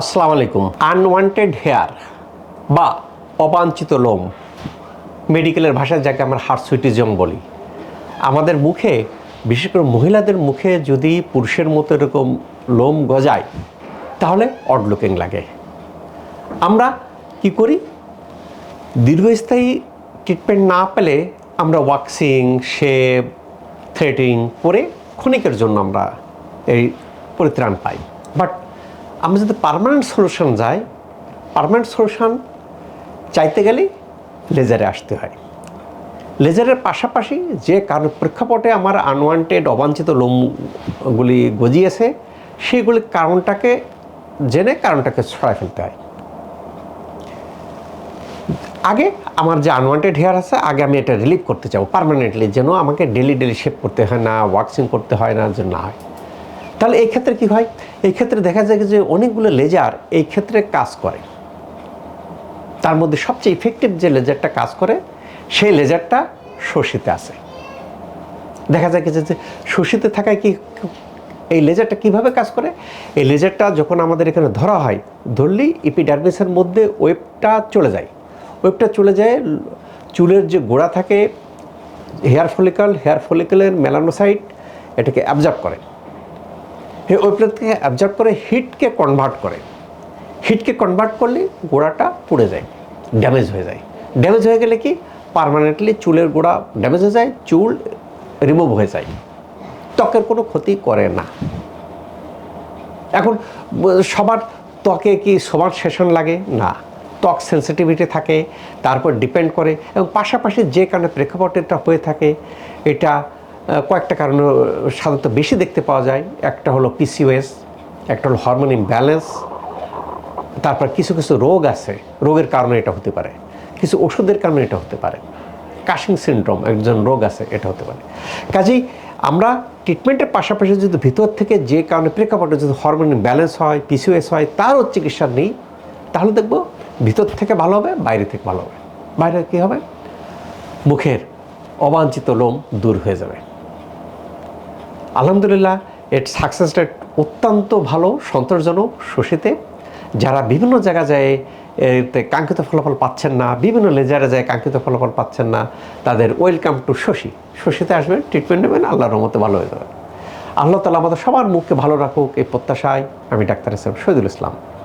আসসালামু আলাইকুম। Unwanted hair বা অবাঞ্ছিত লোম, মেডিকেলের ভাষায় যাকে আমরা হার্সুইটিজম বলি, আমাদের মুখে, বিশেষ করে মহিলাদের মুখে যদি পুরুষের মতো এরকম লোম গজায় তাহলে অড লুকিং লাগে। আমরা কি করি, দীর্ঘস্থায়ী ট্রিটমেন্ট না পেলে আমরা ওয়াক্সিং, শেভ, থ্রেডিং করে ক্ষণিকের জন্য আমরা এই পরিত্রাণ পাই। বাট আমরা যদি পার্মানেন্ট সলিউশন যাই, পার্মানেন্ট সলিউশন চাইতে গেলে লেজারে আসতে হয়। লেজারের পাশাপাশি যে কারণ প্রেক্ষাপটে আমার আনওয়ান্টেড অবাঞ্ছিত লোমগুলি গজিয়েছে সেইগুলি কারণটাকে জেনে কারণটাকে ছড়ায় ফেলতে হয়। আগে আমার যে আনওয়ান্টেড হেয়ার আছে, আগে আমি এটা রিলিভ করতে চাবো পার্মানেন্টলি, যেন আমাকে ডেলি শেভ করতে হয় না, ওয়াক্সিং করতে হয় না, যেন না হয়। তাহলে এই ক্ষেত্রে কী হয়, এই ক্ষেত্রে দেখা যায় যে অনেকগুলো লেজার এই ক্ষেত্রে কাজ করে। তার মধ্যে সবচেয়ে ইফেক্টিভ যে লেজারটা কাজ করে সেই লেজারটা শশীতে আছে। দেখা যায় যে শশীতে থাকায় কি এই লেজারটা কিভাবে কাজ করে, এই লেজারটা যখন আমাদের এখানে ধরা হয়, ধরলেই এপিডার্মিসের মধ্যে ওয়েবটা চলে যায়। ওয়েবটা চলে যায় চুলের যে গোড়া থাকে, হেয়ার ফলিকলের মেলানোসাইট এটাকে অ্যাবজর্ব করে। এই ওয়েবটা থেকে অ্যাবজর্ব করে হিটকে কনভার্ট করে। হিটকে কনভার্ট করলে গোড়াটা পুড়ে যায়, ড্যামেজ হয়ে যায়। ড্যামেজ হয়ে গেলে কি পার্মানেন্টলি চুলের গোড়া ড্যামেজ হয়ে যায়, চুল রিমুভ হয়ে যায়, ত্বকের কোনো ক্ষতি করে না। এখন সবার ত্বকে কি সবার সেশন লাগে না, ত্বক সেন্সিটিভিটি থাকে, তারপর ডিপেন্ড করে। এবং পাশাপাশি যে কারণে প্রেক্ষাপট এটা হয়ে থাকে, এটা কয়েকটা কারণে সাধারণত বেশি দেখতে পাওয়া যায়। একটা হলো পিসিওএস, একটা হলো হরমোন ইমব্যালেন্স, তারপর কিছু কিছু রোগ আছে, রোগের কারণে এটা হতে পারে, কিছু ওষুধের কারণে এটা হতে পারে, কাশিং সিনড্রোম একজন রোগ আছে, এটা হতে পারে। কাজেই আমরা ট্রিটমেন্টের পাশাপাশি যদি ভিতর থেকে যে কারণে প্রেক্ষাপটে যদি হরমোন ব্যালেন্স হয়, পিসিওএস হয়, তারও চিকিৎসা নেই, তাহলে দেখব ভিতর থেকে ভালো হবে, বাইরে থেকে ভালো হবে। বাইরে কী হবে, মুখের অবাঞ্ছিত লোম দূর হয়ে যাবে। আলহামদুলিল্লাহ, এর সাকসেস রেট অত্যন্ত ভালো, সন্তোষজনক। শশীতে যারা বিভিন্ন জায়গা যায় এতে কাঙ্ক্ষিত ফলাফল পাচ্ছেন না, বিভিন্ন লেজারে যায় কাঙ্ক্ষিত ফলাফল পাচ্ছেন না, তাদের ওয়েলকাম টু শশী। শশীতে আসবেন, ট্রিটমেন্ট নেবেন, আল্লাহর রহমতে ভালো হয়ে যাবে। আল্লাহ তাআলা আমাদের সবার মুখকে ভালো রাখুক এই প্রত্যাশায় আমি ডাক্তার শহীদুল ইসলাম।